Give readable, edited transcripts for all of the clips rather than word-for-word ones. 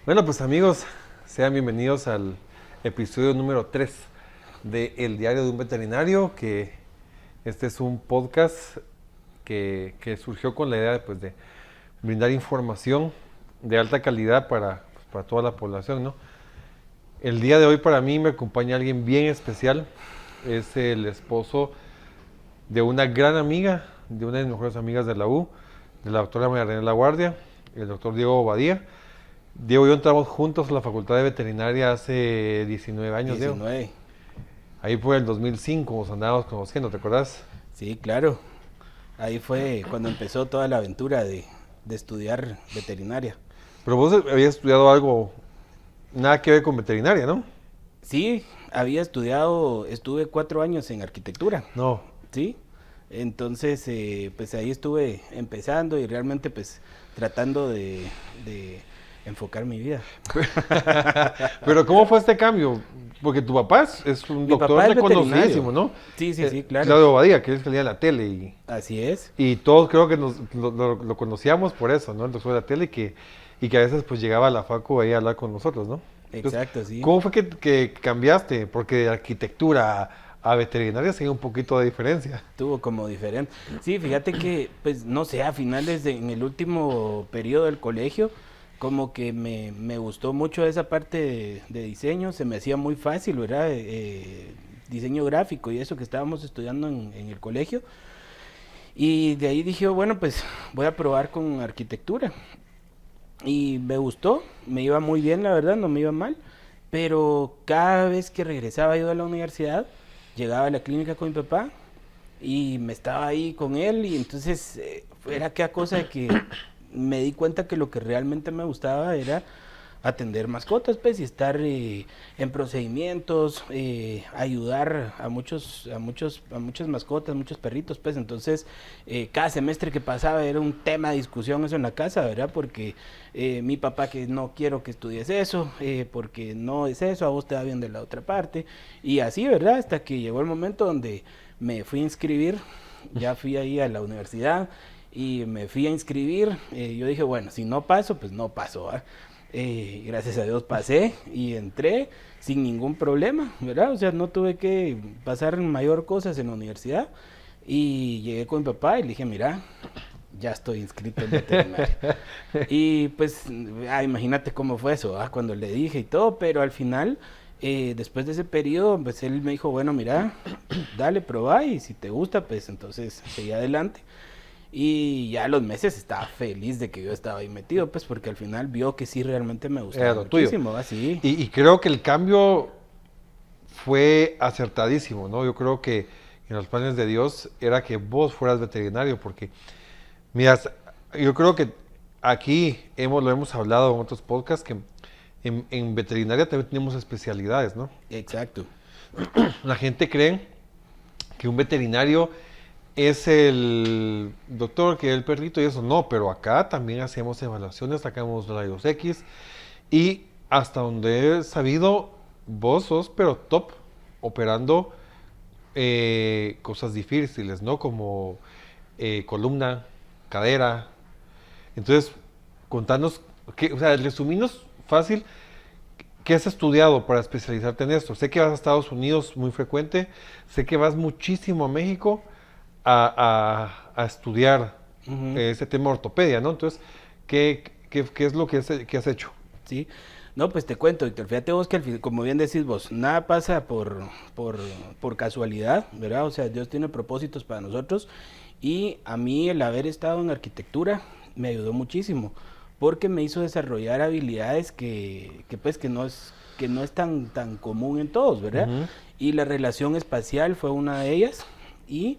Bueno, pues amigos, sean bienvenidos al episodio número 3 de El Diario de un Veterinario, que este es un podcast que surgió con la idea pues, de brindar información de alta calidad para toda la población, ¿no? El día de hoy para mí me acompaña alguien bien especial, es el esposo de una gran amiga, de una de mis mejores amigas de la U, de la doctora María René La Guardia, el doctor Diego Badía. Diego y yo entramos juntos a la Facultad de Veterinaria hace 19 años, Diego. 19. Ahí fue el 2005, nos andábamos conociendo, ¿te acuerdas? Sí, claro. Ahí fue cuando empezó toda la aventura de estudiar veterinaria. Pero vos habías estudiado algo, nada que ver con veterinaria, ¿no? Sí, había estudiado, estuve 4 años en arquitectura, No. ¿sí? Entonces, pues ahí estuve empezando y realmente pues tratando de enfocar mi vida. Pero ¿cómo fue este cambio? Porque tu papá es un Mi doctor papá es reconocidísimo, veterinario. ¿no? Sí, sí, sí, claro. Claudio Badía, que él salía en la tele Así es. y todos creo que lo conocíamos por eso, ¿no? El doctor de la tele y que a veces pues llegaba a la facu ahí a hablar con nosotros, ¿no? Entonces, Exacto, sí. ¿cómo fue que cambiaste? Porque de arquitectura a veterinaria sí hay un poquito de diferencia. Tuvo como diferente. Sí, fíjate que, pues, no sé, a finales en el último periodo del colegio, como que me gustó mucho esa parte de diseño, se me hacía muy fácil, ¿verdad? Diseño gráfico y eso que estábamos estudiando en el colegio. Y de ahí dije, bueno, pues voy a probar con arquitectura. Y me gustó, me iba muy bien, la verdad, no me iba mal. Pero cada vez que regresaba yo a la universidad, llegaba a la clínica con mi papá y me estaba ahí con él y entonces era aquella cosa de que me di cuenta que lo que realmente me gustaba era atender mascotas, pues, y estar en procedimientos, ayudar a muchas mascotas, muchos perritos, pues, entonces, cada semestre que pasaba era un tema de discusión eso en la casa, ¿verdad? Porque mi papá que no quiero que estudies eso, porque no es eso, a vos te va bien de la otra parte, y así, ¿verdad? Hasta que llegó el momento donde me fui a inscribir, ya fui ahí a la universidad, y me fui a inscribir, yo dije, bueno, si no paso, pues no paso, ¿verdad? Gracias a Dios pasé y entré sin ningún problema, ¿verdad? O sea, no tuve que pasar mayor cosas en la universidad y llegué con mi papá y le dije, mira, ya estoy inscrito en veterinaria. Y pues, imagínate cómo fue eso, ¿ah? Cuando le dije y todo, pero al final, después de ese periodo, pues él me dijo, bueno, mira, dale, probá y si te gusta, pues entonces seguí adelante. Y ya a los meses estaba feliz de que yo estaba ahí metido, pues porque al final vio que sí realmente me Era gustaba lo tuyo. muchísimo, así. Y creo que el cambio fue acertadísimo, ¿no? Yo creo que en los planes de Dios era que vos fueras veterinario, porque, mira, yo creo que aquí lo hemos hablado en otros podcasts, que en veterinaria también tenemos especialidades, ¿no? Exacto. La gente cree que un veterinario es el doctor que es el perrito y eso no, pero acá también hacemos evaluaciones, sacamos rayos X y hasta donde he sabido, vos sos pero top operando cosas difíciles, ¿no? Como columna, cadera. Entonces, contanos, o sea, resuminos fácil, ¿qué has estudiado para especializarte en esto? Sé que vas a Estados Unidos muy frecuente, sé que vas muchísimo a México a estudiar Ujú. ese tema de ortopedia, ¿no? Entonces, ¿qué es lo que has hecho? Sí. No, pues te cuento, Víctor. Fíjate vos que, como bien decís vos, nada pasa por, por casualidad, ¿verdad? O sea, Dios tiene propósitos para nosotros. Y a mí el haber estado en arquitectura me ayudó muchísimo, porque me hizo desarrollar habilidades pues que no es tan común en todos, ¿verdad? Ujú. Y la relación espacial fue una de ellas. Y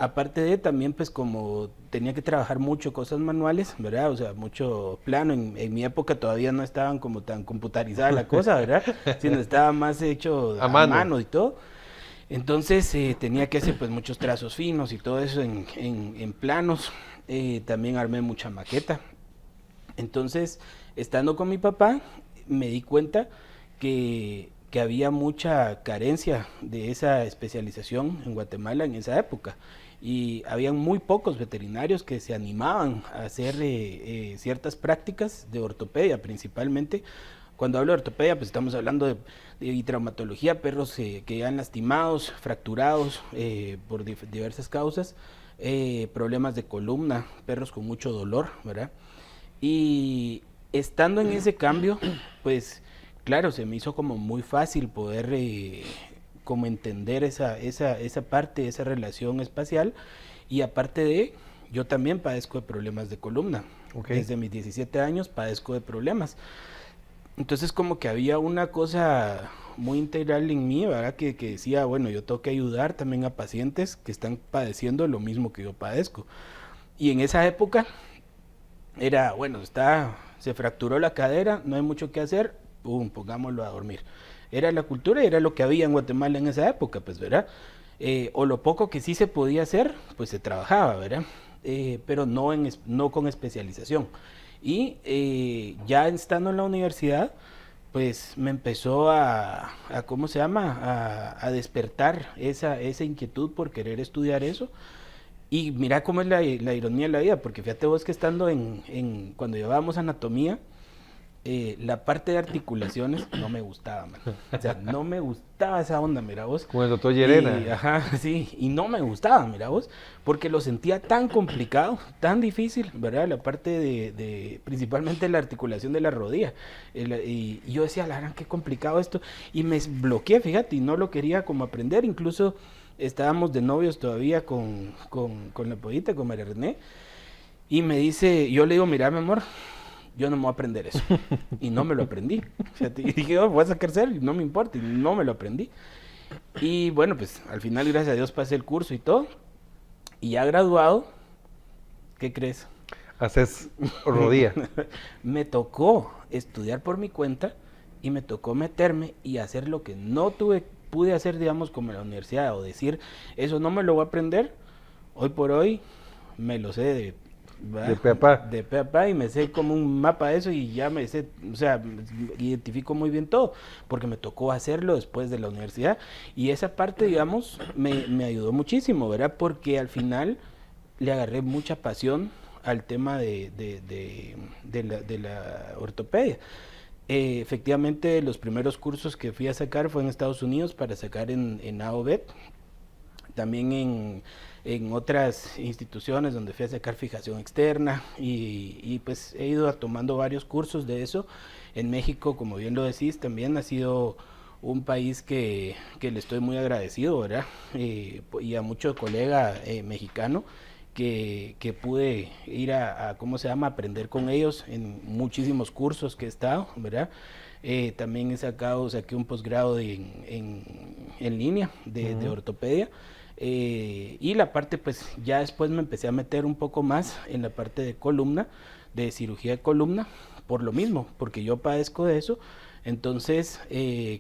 aparte de también, pues como tenía que trabajar mucho cosas manuales, ¿verdad? O sea, mucho plano. En mi época todavía no estaban como tan computarizada la cosa, ¿verdad? Sino estaba más hecho A a mano. mano y todo. Entonces tenía que hacer pues muchos trazos finos y todo eso en planos. También armé mucha maqueta. Entonces, estando con mi papá, me di cuenta que había mucha carencia de esa especialización en Guatemala en esa época. y habían muy pocos veterinarios que se animaban a hacer ciertas prácticas de ortopedia principalmente. Cuando hablo de ortopedia, pues estamos hablando de traumatología, perros que han lastimados, fracturados por diversas causas, problemas de columna, perros con mucho dolor, ¿verdad? Y estando en ese cambio, pues claro, se me hizo como muy fácil poder como entender esa parte, esa relación espacial. Y aparte de, yo también padezco de problemas de columna. Okay. Desde mis 17 años padezco de problemas. Entonces como que había una cosa muy integral en mí, ¿verdad? Que decía, bueno, yo tengo que ayudar también a pacientes que están padeciendo lo mismo que yo padezco. Y en esa época era, bueno, se fracturó la cadera, no hay mucho que hacer, pum, pongámoslo a dormir. Era la cultura y era lo que había en Guatemala en esa época, pues, ¿verdad? O lo poco que sí se podía hacer, pues se trabajaba, ¿verdad? Pero no con especialización. Y ya estando en la universidad, pues me empezó ¿cómo se llama? A despertar esa inquietud por querer estudiar eso. Y mira cómo es la ironía de la vida, porque fíjate vos que estando cuando llevábamos anatomía, la parte de articulaciones no me gustaba, man. O sea, no me gustaba esa onda, mira vos. Con el doctor Llerena. Ajá, sí, y no me gustaba, mira vos, porque lo sentía tan complicado, tan difícil, ¿verdad? La parte principalmente la articulación de la rodilla. Y yo decía, la gran, qué complicado esto. Y me bloqueé, fíjate, y no lo quería como aprender. Incluso estábamos de novios todavía con la pollita, con María René. Y me dice, yo le digo, mira, mi amor, yo no me voy a aprender eso. Y no me lo aprendí. O sea, y dije, oh, voy a sacar cero, y no me importa, y no me lo aprendí. Y bueno, pues al final, gracias a Dios, pasé el curso y todo. Y ya graduado, ¿qué crees? Haces rodilla. Me tocó estudiar por mi cuenta y me tocó meterme y hacer lo que no pude hacer, digamos, como en la universidad, o decir, eso no me lo voy a aprender. Hoy por hoy me lo sé de pe a pa. De pe a pa, y me sé como un mapa de eso y ya me sé, o sea, identifico muy bien todo, porque me tocó hacerlo después de la universidad. Y esa parte, digamos, me ayudó muchísimo, ¿verdad? Porque al final le agarré mucha pasión al tema de la ortopedia. Efectivamente, los primeros cursos que fui a sacar fue en Estados Unidos para sacar en AOVET, también en otras instituciones donde fui a sacar fijación externa, y pues he ido tomando varios cursos de eso. En México, como bien lo decís, también ha sido un país que le estoy muy agradecido, ¿verdad? Y a mucho colega mexicano que pude ir ¿cómo se llama?, aprender con ellos en muchísimos cursos que he estado, ¿verdad? También saqué un posgrado en línea de ortopedia. Y la parte, pues ya después me empecé a meter un poco más en la parte de columna, de cirugía de columna, por lo mismo, porque yo padezco de eso. Entonces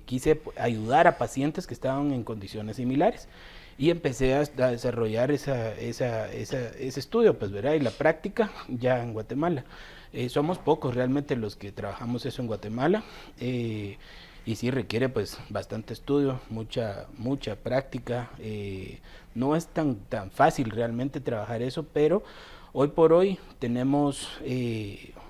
quise ayudar a pacientes que estaban en condiciones similares. Y empecé a desarrollar ese estudio, pues, ¿verdad? Y la práctica ya en Guatemala. Somos pocos realmente los que trabajamos eso en Guatemala. Y sí requiere pues bastante estudio, mucha práctica. No es tan fácil realmente trabajar eso, pero hoy por hoy tenemos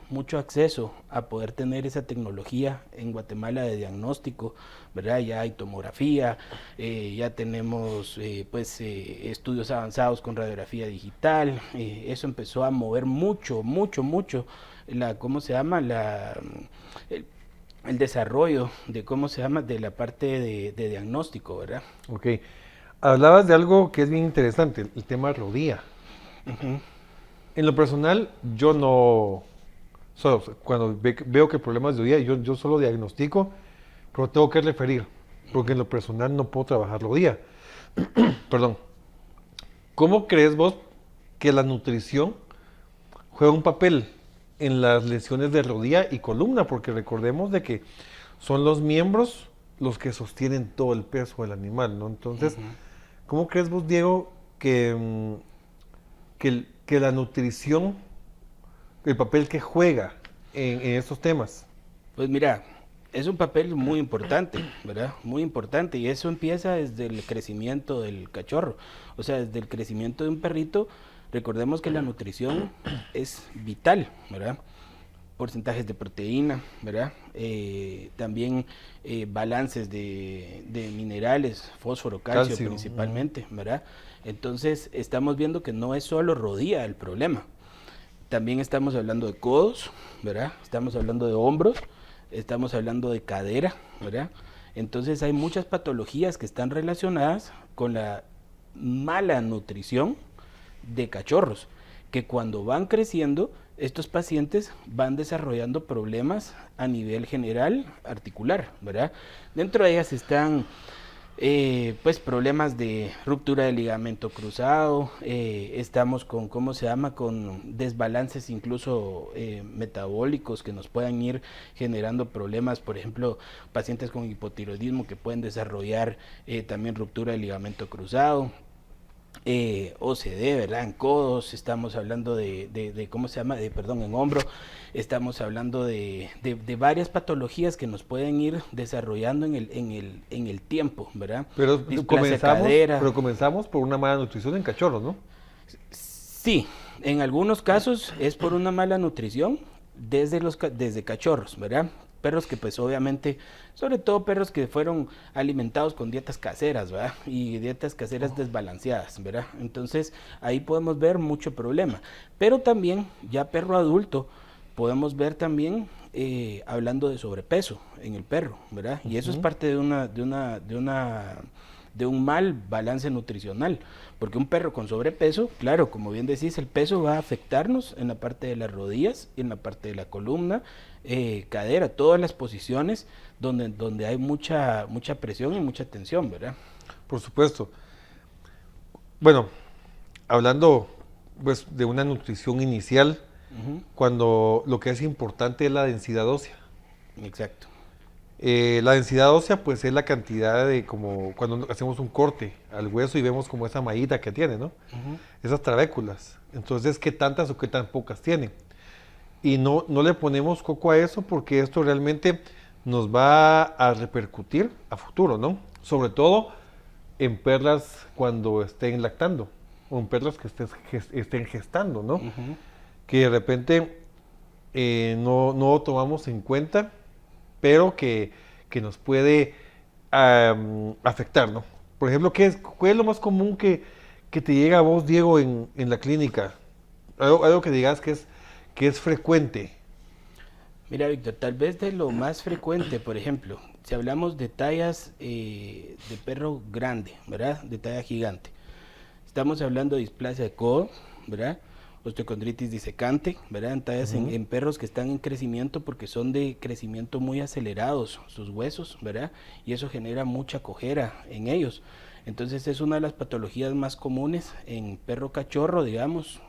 mucho acceso a poder tener esa tecnología en Guatemala de diagnóstico, ¿verdad? Ya hay tomografía, ya tenemos estudios avanzados con radiografía digital. Eso empezó a mover mucho ¿cómo se llama? El desarrollo de la parte de diagnóstico, ¿verdad? Ok. Hablabas de algo que es bien interesante, el tema rodilla. Uh-huh. En lo personal, yo no... cuando veo que problemas de rodilla, yo solo diagnostico, pero tengo que referir, porque en lo personal no puedo trabajar rodilla. Perdón. ¿Cómo crees vos que la nutrición juega un papel en las lesiones de rodilla y columna? Porque recordemos de que son los miembros los que sostienen todo el peso del animal, ¿no? Entonces, ¿cómo crees vos, Diego, que la nutrición, el papel que juega en estos temas? Pues mira, Es un papel muy importante, ¿verdad? Muy importante. Y eso empieza desde el crecimiento del cachorro. O sea, desde el crecimiento de un perrito, recordemos que la nutrición es vital, ¿verdad? Porcentajes de proteína, ¿verdad? También balances de minerales, fósforo, calcio, principalmente, ¿verdad? Entonces, estamos viendo que no es solo rodilla el problema. También estamos hablando de codos, ¿verdad? Estamos hablando de hombros, estamos hablando de cadera, ¿verdad? Entonces hay muchas patologías que están relacionadas con la mala nutrición de cachorros, que cuando van creciendo, estos pacientes van desarrollando problemas a nivel general articular, ¿verdad? Dentro de ellas están pues problemas de ruptura del ligamento cruzado, estamos con, ¿cómo se llama? Con desbalances incluso metabólicos que nos puedan ir generando problemas, por ejemplo, pacientes con hipotiroidismo que pueden desarrollar también ruptura del ligamento cruzado. OCD, ¿verdad? En codos, estamos hablando de ¿cómo se llama? Perdón, en hombro, estamos hablando de varias patologías que nos pueden ir desarrollando en el tiempo, ¿verdad? Pero comenzamos por una mala nutrición en cachorros, ¿no? Sí, en algunos casos es por una mala nutrición desde cachorros, ¿verdad? Perros que pues obviamente, sobre todo perros que fueron alimentados con dietas caseras, ¿verdad? Y dietas caseras desbalanceadas, ¿verdad? Entonces ahí podemos ver mucho problema. Pero también ya perro adulto podemos ver también hablando de sobrepeso en el perro, ¿verdad? Y eso es parte de un mal balance nutricional, porque un perro con sobrepeso, claro, como bien decís, el peso va a afectarnos en la parte de las rodillas, en la parte de la columna, cadera, todas las posiciones donde hay mucha presión y mucha tensión, ¿verdad? Por supuesto. Bueno, hablando pues de una nutrición inicial, cuando lo que es importante es la densidad ósea. Exacto. La densidad ósea pues es la cantidad de como cuando hacemos un corte al hueso y vemos como esa mallita que tiene, ¿no? Esas trabéculas. Entonces, ¿qué tantas o qué tan pocas tiene? Y no le ponemos coco a eso porque esto realmente nos va a repercutir a futuro, ¿no? Sobre todo en perras cuando estén lactando o en perras que estén gestando, ¿no? Que de repente no tomamos en cuenta, pero que nos puede afectar, ¿no? Por ejemplo, ¿cuál es lo más común que te llega a vos, Diego, en la clínica? Algo que digas que es frecuente. Mira, Víctor, tal vez de lo más frecuente, por ejemplo, si hablamos de tallas de perro grande, ¿verdad? De talla gigante. Estamos hablando de displasia de codo, ¿verdad? Osteocondritis disecante, ¿verdad? En tallas en perros que están en crecimiento porque son de crecimiento muy acelerados sus huesos, ¿verdad? Y eso genera mucha cojera en ellos. Entonces es una de las patologías más comunes en perro cachorro, digamos,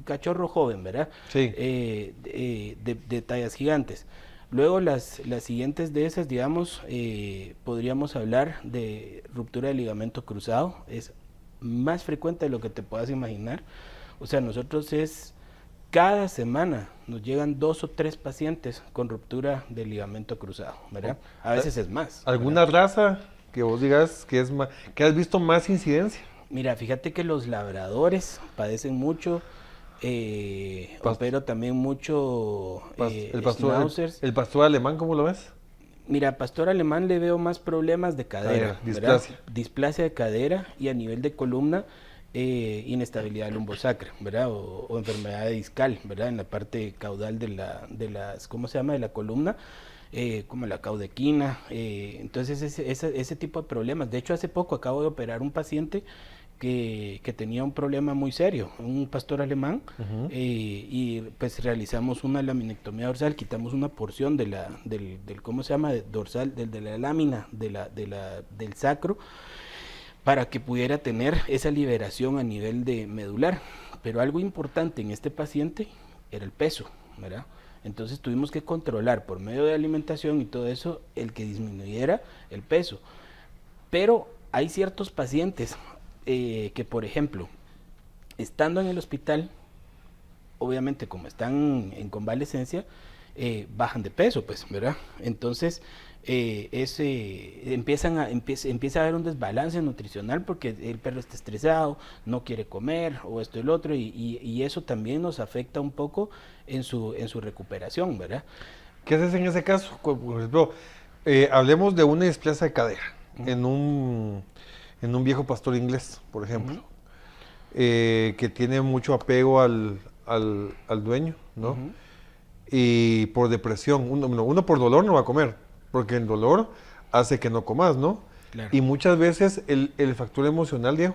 cachorro joven, ¿verdad? Sí. De tallas gigantes. Luego las siguientes de esas, digamos, podríamos hablar de ruptura del ligamento cruzado. Es más frecuente de lo que te puedas imaginar. O sea, nosotros cada semana nos llegan 2 o 3 pacientes con ruptura del ligamento cruzado, ¿verdad? A veces es más. ¿Alguna raza que vos digas que has visto más incidencia? Mira, fíjate que los labradores padecen mucho, pero también mucho schnauzers. ¿El pastor alemán cómo lo ves? Mira, pastor alemán le veo más problemas de cadera, displasia. Displasia de cadera y a nivel de columna, inestabilidad lumbosacra, ¿verdad? O enfermedad discal, ¿verdad? En la parte caudal de las, ¿cómo se llama? De la columna, como la caudequina. Entonces ese tipo de problemas. De hecho, hace poco acabo de operar un paciente que tenía un problema muy serio, un pastor alemán, y pues realizamos una laminectomía dorsal, quitamos una porción del ¿cómo se llama? Dorsal, de la lámina del sacro, para que pudiera tener esa liberación a nivel de medular. Pero algo importante en este paciente era el peso, ¿verdad? Entonces tuvimos que controlar por medio de alimentación y todo eso el que disminuyera el peso. Pero hay ciertos pacientes que, por ejemplo, estando en el hospital, obviamente como están en convalecencia, bajan de peso, pues, ¿verdad? Entonces, empieza a haber un desbalance nutricional porque el perro está estresado, no quiere comer o esto y lo otro, y eso también nos afecta un poco en su recuperación, ¿verdad? ¿Qué haces en ese caso? Por ejemplo, hablemos de una displasia de cadera en un viejo pastor inglés, por ejemplo, que tiene mucho apego al dueño, ¿no? Y por depresión, uno por dolor no va a comer, porque el dolor hace que no comas, ¿no? Claro. Y muchas veces el factor emocional, Diego.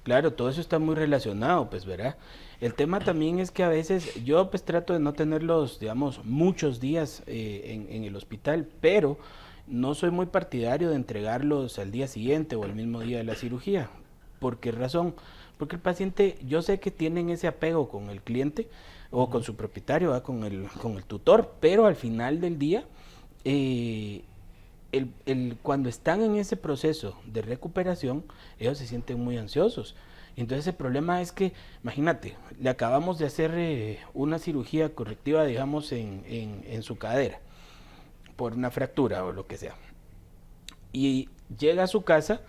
Claro, todo eso está muy relacionado, pues, ¿verdad? El tema también es que a veces yo pues trato de no tenerlos, digamos, muchos días en el hospital, pero no soy muy partidario de entregarlos al día siguiente o al mismo día de la cirugía. ¿Por qué razón? Porque el paciente, yo sé que tienen ese apego con el cliente o con su propietario, ¿verdad? Con el tutor, pero al final del día, cuando están en ese proceso de recuperación, ellos se sienten muy ansiosos. Entonces el problema es que, imagínate, le acabamos de hacer una cirugía correctiva, digamos, en su cadera, por una fractura o lo que sea. Y llega a su casa,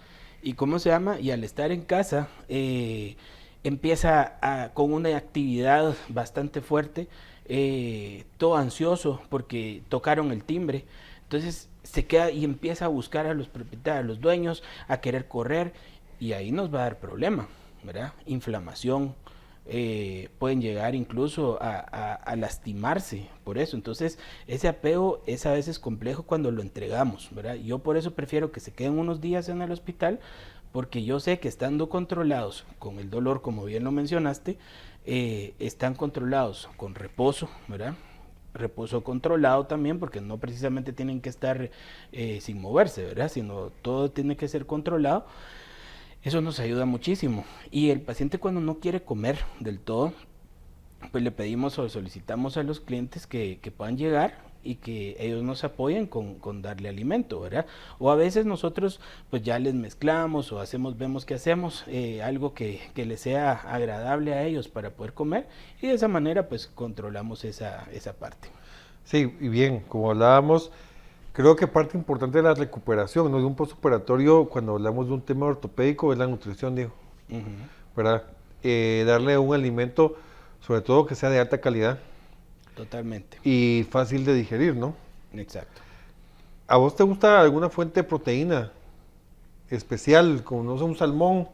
y ¿cómo se llama? Y al estar en casa, empieza con una actividad bastante fuerte, todo ansioso porque tocaron el timbre. Entonces se queda y empieza a buscar a los propietarios, a los dueños, a querer correr, y ahí nos va a dar problema, ¿verdad? Inflamación, pueden llegar incluso a lastimarse por eso. Entonces ese apego es a veces complejo cuando lo entregamos, ¿verdad? Yo por eso prefiero que se queden unos días en el hospital, porque yo sé que estando controlados con el dolor, como bien lo mencionaste, están controlados con reposo, ¿verdad? Reposo controlado también, porque no precisamente tienen que estar sin moverse, ¿verdad? Sino todo tiene que ser controlado. Eso nos ayuda muchísimo. Y el paciente, cuando no quiere comer del todo, pues le pedimos o solicitamos a los clientes que puedan llegar y que ellos nos apoyen con darle alimento, ¿verdad? O a veces nosotros pues ya les mezclamos o vemos que hacemos algo que les sea agradable a ellos para poder comer, y de esa manera pues controlamos esa parte. Sí, y bien, como hablábamos, creo que parte importante de la recuperación, ¿no? De un postoperatorio, cuando hablamos de un tema ortopédico, es la nutrición, Diego, ¿verdad? Darle un alimento, sobre todo que sea de alta calidad. Totalmente. Y fácil de digerir, ¿no? Exacto. ¿A vos te gusta alguna fuente de proteína especial, como no sé, un salmón,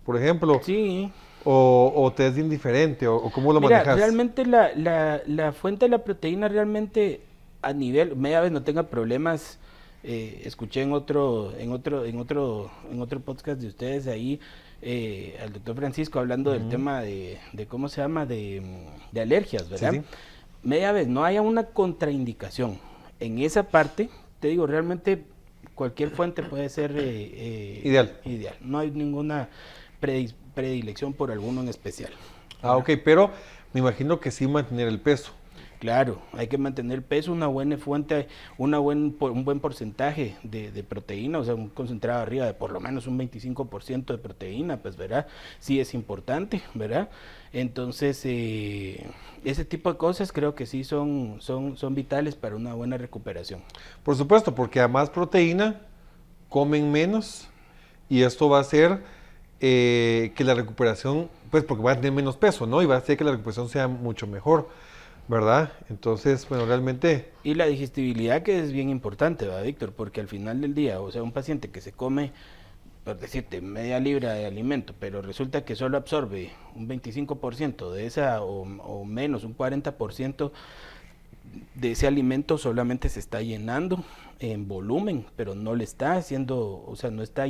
por ejemplo? Sí. ¿O te es indiferente? ¿O cómo lo manejas? Realmente la fuente de la proteína realmente a nivel, media vez no tenga problemas. Escuché en otro podcast de ustedes ahí al doctor Francisco hablando del tema de cómo se llama, de alergias, ¿verdad? Sí, sí. Media vez no haya una contraindicación en esa parte, te digo, realmente cualquier fuente puede ser Ideal. No hay ninguna predilección por alguno en especial. Ah, ok, pero me imagino que sí mantener el peso. Claro, hay que mantener el peso, una buena fuente, un buen porcentaje de proteína, o sea, un concentrado arriba de por lo menos un 25% de proteína, pues, ¿verdad? Sí es importante, ¿verdad? Entonces, ese tipo de cosas creo que sí son vitales para una buena recuperación. Por supuesto, porque a más proteína comen menos y esto va a hacer que la recuperación, pues porque va a tener menos peso, ¿no? Y va a hacer que la recuperación sea mucho mejor, ¿verdad? Entonces, bueno, realmente... Y la digestibilidad, que es bien importante, ¿verdad, Víctor? Porque al final del día, o sea, un paciente que se come, por decirte, media libra de alimento, pero resulta que solo absorbe un 25% de esa, o menos, un 40% de ese alimento, solamente se está llenando en volumen, pero no le está haciendo, o sea, no está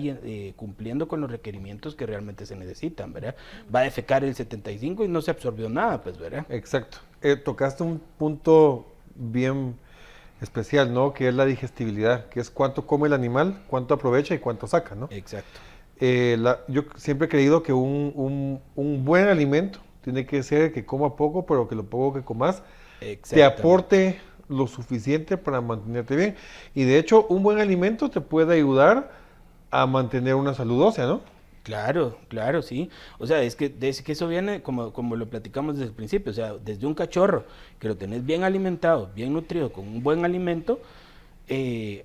cumpliendo con los requerimientos que realmente se necesitan, ¿verdad? Va a defecar el 75 y no se absorbió nada, pues, ¿verdad? Exacto. Tocaste un punto bien especial, ¿no? Que es la digestibilidad, que es cuánto come el animal, cuánto aprovecha y cuánto saca, ¿no? Exacto. Yo siempre he creído que un buen alimento tiene que ser que coma poco, pero que lo poco que comas te aporte lo suficiente para mantenerte bien. Y de hecho, un buen alimento te puede ayudar a mantener una salud ósea, ¿no? Claro, claro, sí. O sea, es que eso viene como lo platicamos desde el principio, o sea, desde un cachorro que lo tenés bien alimentado, bien nutrido, con un buen alimento,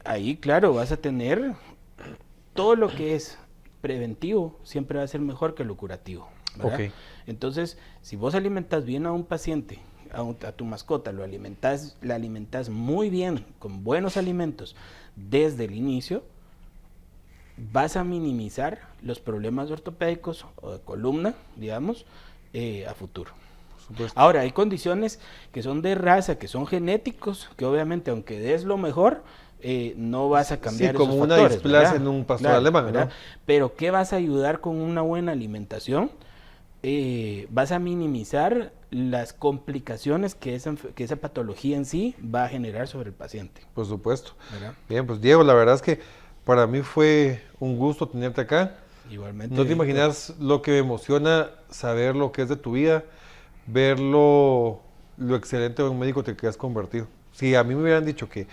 ahí, claro, vas a tener todo lo que es preventivo, siempre va a ser mejor que lo curativo, ¿verdad? Ok. Entonces, si vos alimentas bien a un paciente, a tu mascota, la alimentas muy bien, con buenos alimentos, desde el inicio, vas a minimizar los problemas ortopédicos o de columna, digamos, a futuro. Por supuesto. Ahora, hay condiciones que son de raza, que son genéticos, que obviamente aunque des lo mejor, no vas a cambiar Sí, como esos una factores, displasia ¿verdad? en un pastor Claro, alemán, ¿verdad? ¿no? Pero ¿qué vas a ayudar con una buena alimentación? Vas a minimizar las complicaciones que esa patología en sí va a generar sobre el paciente, Por supuesto. ¿verdad? Bien, pues Diego, la verdad es que para mí fue un gusto tenerte acá. Igualmente, No te Víctor. imaginas lo que me emociona saber lo que es de tu vida, ver lo excelente de un médico que te has convertido. Si a mí me hubieran dicho que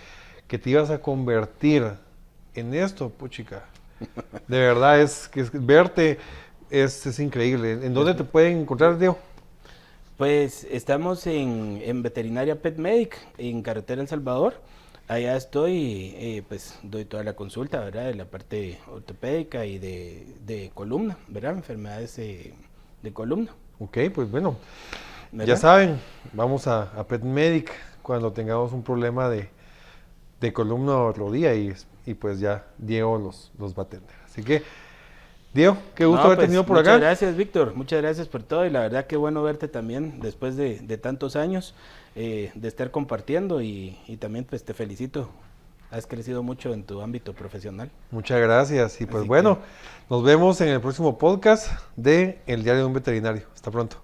te ibas a convertir en esto, puchica, de verdad verte es increíble. ¿En dónde te pueden encontrar, Diego? Pues estamos en Veterinaria Pet Medic, en Carretera El Salvador. Allá estoy, pues doy toda la consulta, ¿verdad? De la parte ortopédica y de columna, ¿verdad? Enfermedades de columna, Ok, pues bueno, ya ¿verdad? saben, vamos a Pet Medic cuando tengamos un problema de columna o rodilla y pues ya Diego los va a atender. Así que, Diego, qué gusto No, haber pues tenido por muchas acá. gracias, Víctor. Muchas gracias por todo y la verdad que bueno verte también después de tantos años de estar compartiendo y también pues te felicito. Has crecido mucho en tu ámbito profesional. Muchas gracias. Y pues Así bueno, que nos vemos en el próximo podcast de El Diario de un Veterinario. Hasta pronto.